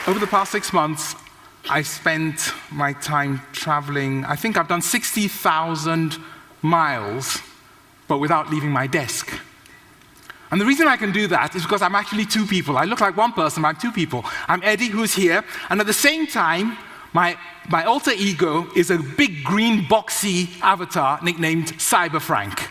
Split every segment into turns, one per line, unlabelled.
Over the past 6 months, I spent my time traveling. I think I've done 60,000 miles, but without leaving my desk. And the reason I can do that is because I'm actually two people. I look like one person, but I'm two people. I'm Eddie, who's here, and at the same time, my alter ego is a big green boxy avatar nicknamed Cyber Frank.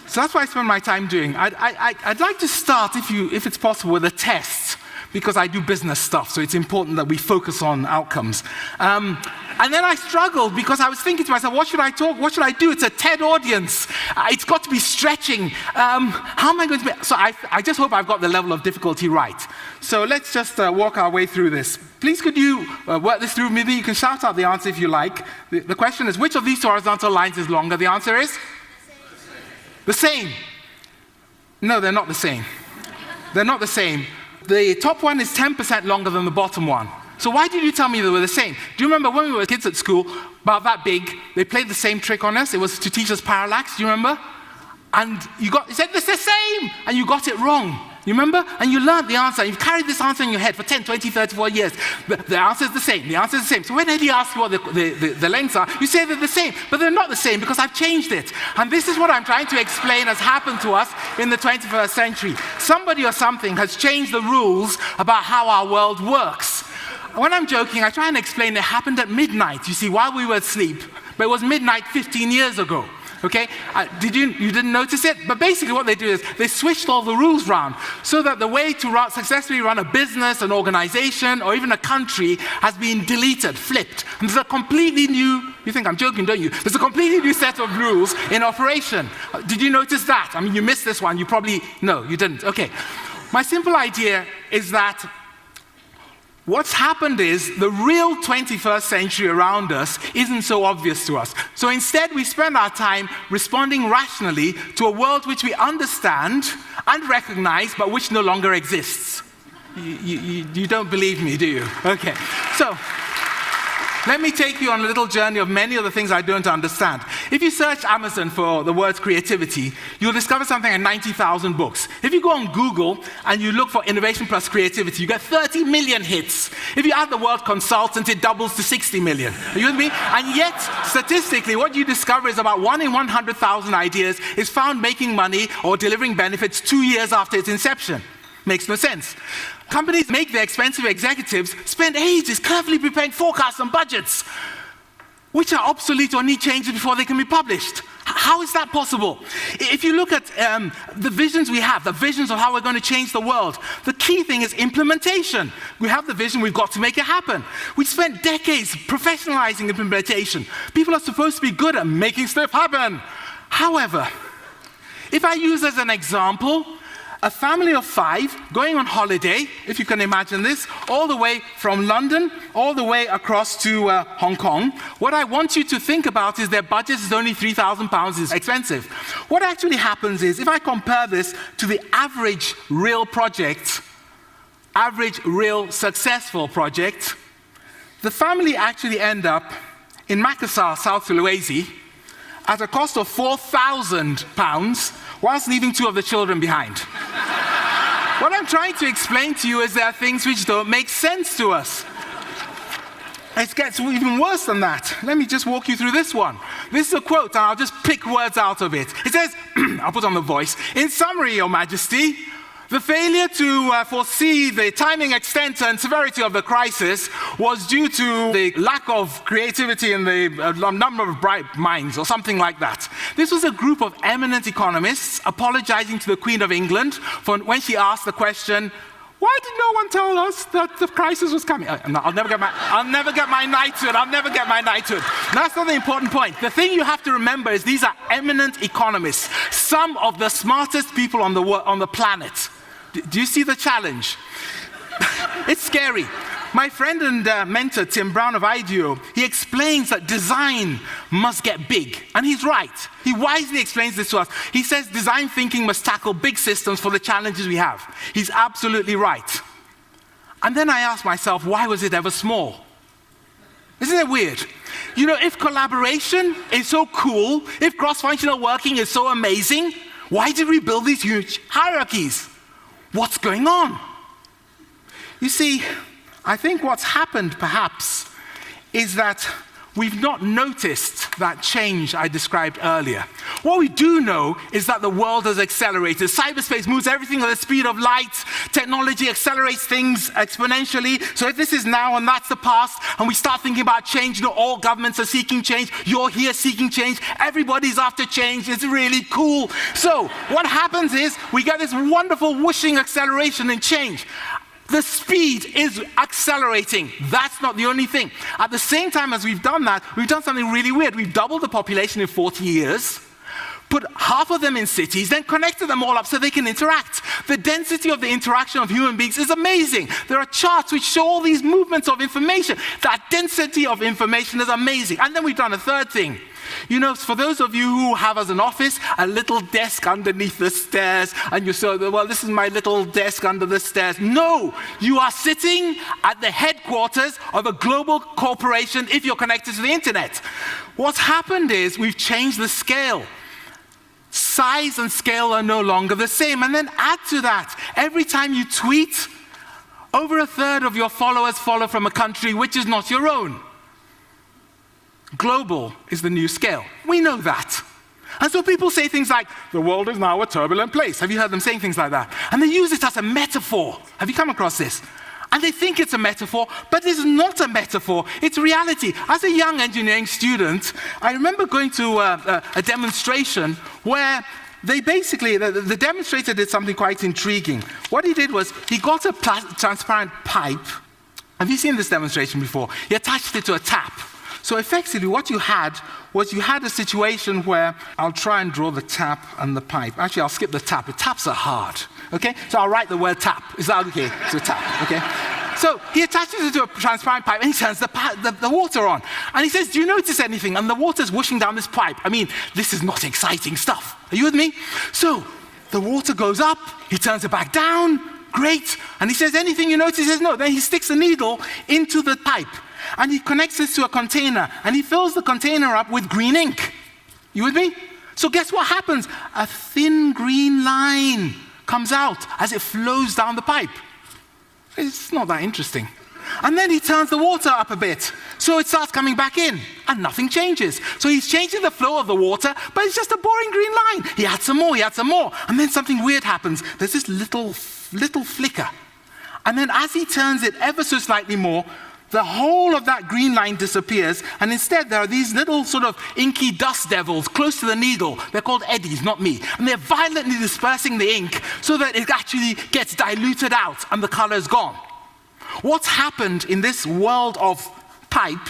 So that's what I spend my time doing. I'd like to start, if it's possible, with a test, because I do business stuff, so it's important that we focus on outcomes. And then I struggled because I was thinking to myself, what should I talk? What should I do? It's a TED audience. It's got to be stretching. How am I going to be? So I just hope I've got the level of difficulty right. So let's just walk our way through this. Please could you work this through with me? You can shout out the answer if you like. The question is, which of these two horizontal lines is longer? The answer is? The same. No, they're not the same. They're not the same. The top one is 10% longer than the bottom one. So why did you tell me they were the same? Do you remember when we were kids at school, about that big, they played the same trick on us? It was to teach us parallax, do you remember? And you said, it's the same! And you got it wrong. You remember? And you learned the answer. You've carried this answer in your head for 10, 20, 34 years. The answer is the same. The answer is the same. So when Eddie asks you what the lengths are, you say they're the same. But they're not the same because I've changed it. And this is what I'm trying to explain has happened to us in the 21st century. Somebody or something has changed the rules about how our world works. When I'm joking, I try and explain it happened at midnight, you see, while we were asleep. But it was midnight 15 years ago. Okay? You didn't notice it? But basically what they do is they switched all the rules around so that the way to successfully run a business, an organization, or even a country has been deleted, flipped. And there's a completely new, you think I'm joking, don't you? There's a completely new set of rules in operation. Did you notice that? I mean, you missed this one. You probably, no, you didn't. Okay. My simple idea is that what's happened is the real 21st century around us isn't so obvious to us. So instead, we spend our time responding rationally to a world which we understand and recognize, but which no longer exists. You don't believe me, do you? Okay. So let me take you on a little journey of many of the things I don't understand. If you search Amazon for the words creativity, you'll discover something like 90,000 books. If you go on Google and you look for innovation plus creativity, you get 30 million hits. If you add the word consultant, it doubles to 60 million. Are you with me? And yet, statistically, what you discover is about 1 in 100,000 ideas is found making money or delivering benefits 2 years after its inception. Makes no sense. Companies make their expensive executives spend ages carefully preparing forecasts and budgets, which are obsolete or need changes before they can be published. How is that possible? If you look at the visions we have, the visions of how we're going to change the world, the key thing is implementation. We have the vision, we've got to make it happen. We spent decades professionalizing implementation. People are supposed to be good at making stuff happen. However, if I use as an example, a family of 5 going on holiday, if you can imagine this, all the way from London, all the way across to Hong Kong. What I want you to think about is their budget is only £3,000, is expensive. What actually happens is, if I compare this to the average real project, average real successful project, the family actually end up in Makassar, South Sulawesi, at a cost of £4,000, whilst leaving 2 of the children behind. What I'm trying to explain to you is there are things which don't make sense to us. It gets even worse than that. Let me just walk you through this one. This is a quote, and I'll just pick words out of it. It says, I'll put on the voice, "In summary, Your Majesty, the failure to foresee the timing, extent, and severity of the crisis was due to the lack of creativity in the number of bright minds," or something like that. This was a group of eminent economists apologizing to the Queen of England for when she asked the question, "Why did no one tell us that the crisis was coming?" I'll never get my knighthood. I'll never get my knighthood. That's not the important point. The thing you have to remember is these are eminent economists, some of the smartest people on the planet. Do you see the challenge? It's scary. My friend and mentor, Tim Brown of IDEO, he explains that design must get big. And he's right. He wisely explains this to us. He says design thinking must tackle big systems for the challenges we have. He's absolutely right. And then I ask myself, why was it ever small? Isn't it weird? You know, if collaboration is so cool, if cross-functional working is so amazing, why did we build these huge hierarchies? What's going on? You see, I think what's happened, perhaps, is that we've not noticed that change I described earlier. What we do know is that the world has accelerated. Cyberspace moves everything at the speed of light. Technology accelerates things exponentially. So if this is now and that's the past, and we start thinking about change, all governments are seeking change. You're here seeking change. Everybody's after change. It's really cool. So what happens is we get this wonderful whooshing acceleration in change. The speed is accelerating. That's not the only thing. At the same time as we've done that, we've done something really weird. We've doubled the population in 40 years, put half of them in cities, then connected them all up so they can interact. The density of the interaction of human beings is amazing. There are charts which show all these movements of information. That density of information is amazing. And then we've done a third thing. You know, for those of you who have as an office a little desk underneath the stairs, and you say, well, this is my little desk under the stairs. No, you are sitting at the headquarters of a global corporation if you're connected to the internet. What's happened is we've changed the scale. Size and scale are no longer the same. And then add to that, every time you tweet, over a third of your followers follow from a country which is not your own. Global is the new scale. We know that. And so people say things like, the world is now a turbulent place. Have you heard them saying things like that? And they use it as a metaphor. Have you come across this? And they think it's a metaphor, but it's not a metaphor. It's reality. As a young engineering student, I remember going to a demonstration where they basically, the demonstrator did something quite intriguing. What he did was he got a transparent pipe. Have you seen this demonstration before? He attached it to a tap. So effectively what you had was you had a situation where, I'll try and draw the tap and the pipe. Actually, I'll skip the tap. The taps are hard, okay? So I'll write the word tap. Is that okay? So tap, okay? So he attaches it to a transparent pipe and he turns the water on. And he says, do you notice anything? And the water's whooshing down this pipe. I mean, this is not exciting stuff. Are you with me? So the water goes up, he turns it back down, great. And he says, anything you notice? He says, no. Then he sticks a needle into the pipe. And he connects this to a container, and he fills the container up with green ink. You with me? So guess what happens? A thin green line comes out as it flows down the pipe. It's not that interesting. And then he turns the water up a bit, so it starts coming back in, and nothing changes. So he's changing the flow of the water, but it's just a boring green line. He adds some more, and then something weird happens. There's this little flicker. And then as he turns it ever so slightly more, the whole of that green line disappears, and instead there are these little sort of inky dust devils close to the needle. They're called eddies, not me. And they're violently dispersing the ink so that it actually gets diluted out and the color is gone. What's happened in this world of pipe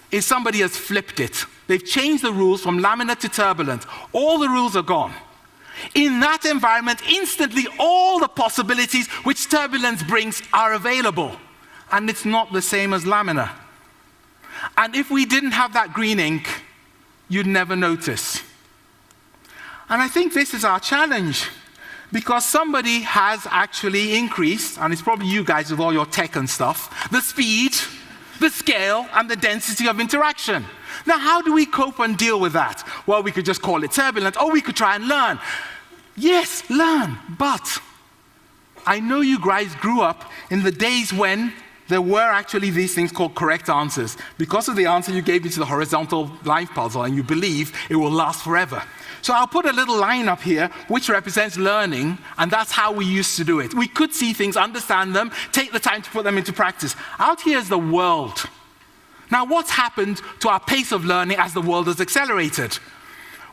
is somebody has flipped it. They've changed the rules from laminar to turbulent. All the rules are gone. In that environment, instantly all the possibilities which turbulence brings are available. And it's not the same as laminar. And if we didn't have that green ink, you'd never notice. And I think this is our challenge, because somebody has actually increased, and it's probably you guys with all your tech and stuff, the speed, the scale, and the density of interaction. Now, how do we cope and deal with that? Well, we could just call it turbulent, or we could try and learn. Yes, learn, but I know you guys grew up in the days when there were actually these things called correct answers. Because of the answer you gave me to the horizontal life puzzle, and you believe it will last forever. So I'll put a little line up here which represents learning, and that's how we used to do it. We could see things, understand them, take the time to put them into practice. Out here is the world. Now, what's happened to our pace of learning as the world has accelerated?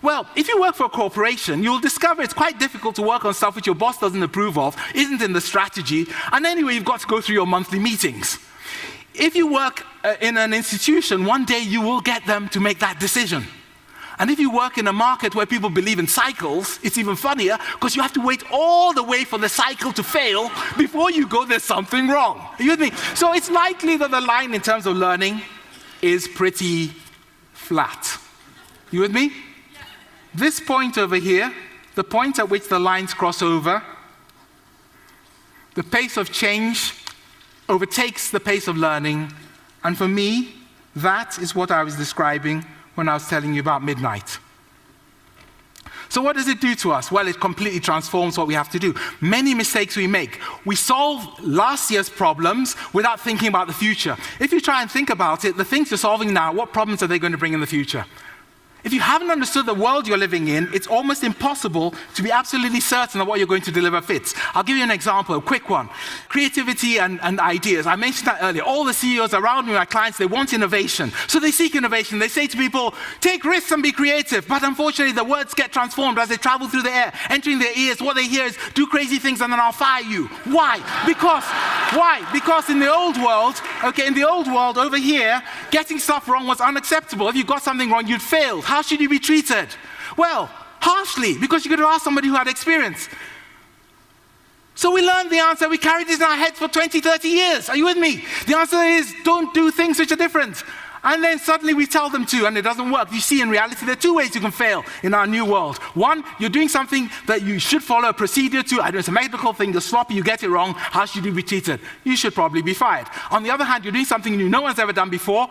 Well, if you work for a corporation, you'll discover it's quite difficult to work on stuff which your boss doesn't approve of, isn't in the strategy, and anyway, you've got to go through your monthly meetings. If you work in an institution, one day you will get them to make that decision. And if you work in a market where people believe in cycles, it's even funnier, because you have to wait all the way for the cycle to fail before you go, there's something wrong. Are you with me? So it's likely that the line in terms of learning is pretty flat. You with me? This point over here, the point at which the lines cross over, the pace of change overtakes the pace of learning, and for me, that is what I was describing when I was telling you about midnight. So what does it do to us? Well, it completely transforms what we have to do. Many mistakes we make. We solve last year's problems without thinking about the future. If you try and think about it, the things you're solving now, what problems are they going to bring in the future? If you haven't understood the world you're living in, it's almost impossible to be absolutely certain that what you're going to deliver fits. I'll give you an example, a quick one. Creativity and ideas. I mentioned that earlier. All the CEOs around me, my clients, they want innovation. So they seek innovation. They say to people, take risks and be creative. But unfortunately, the words get transformed as they travel through the air, entering their ears. What they hear is, do crazy things and then I'll fire you. Why? Why? Because in the old world over here, getting stuff wrong was unacceptable. If you got something wrong, you'd fail. How should you be treated? Well, harshly, because you could have asked somebody who had experience. So we learned the answer. We carried this in our heads for 20, 30 years. Are you with me? The answer is, don't do things which are different. And then suddenly we tell them to, and it doesn't work. You see, in reality, there are two ways you can fail in our new world. One, you're doing something that you should follow a procedure to. I don't know, it's a medical thing, you're sloppy, you get it wrong. How should you be treated? You should probably be fired. On the other hand, you're doing something no one's ever done before.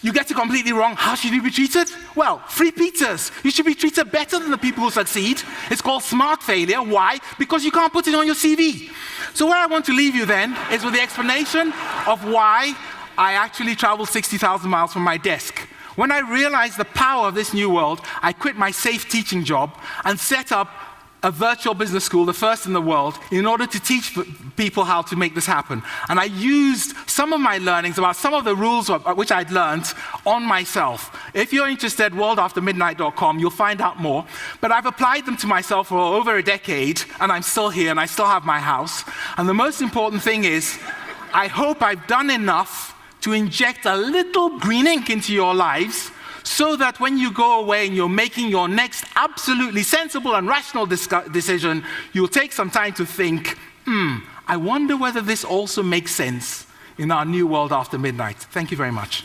You get it completely wrong. How should you be treated? Well, free pizzas. You should be treated better than the people who succeed. It's called smart failure. Why? Because you can't put it on your CV. So where I want to leave you then is with the explanation of why I actually traveled 60,000 miles from my desk. When I realized the power of this new world, I quit my safe teaching job and set up a virtual business school, the first in the world, in order to teach people how to make this happen. And I used some of my learnings about some of the rules which I'd learned on myself. If you're interested, worldaftermidnight.com, you'll find out more. But I've applied them to myself for over a decade, and I'm still here, and I still have my house. And the most important thing is, I hope I've done enough to inject a little green ink into your lives so that when you go away and you're making your next absolutely sensible and rational decision, you'll take some time to think, I wonder whether this also makes sense in our new world after midnight. Thank you very much.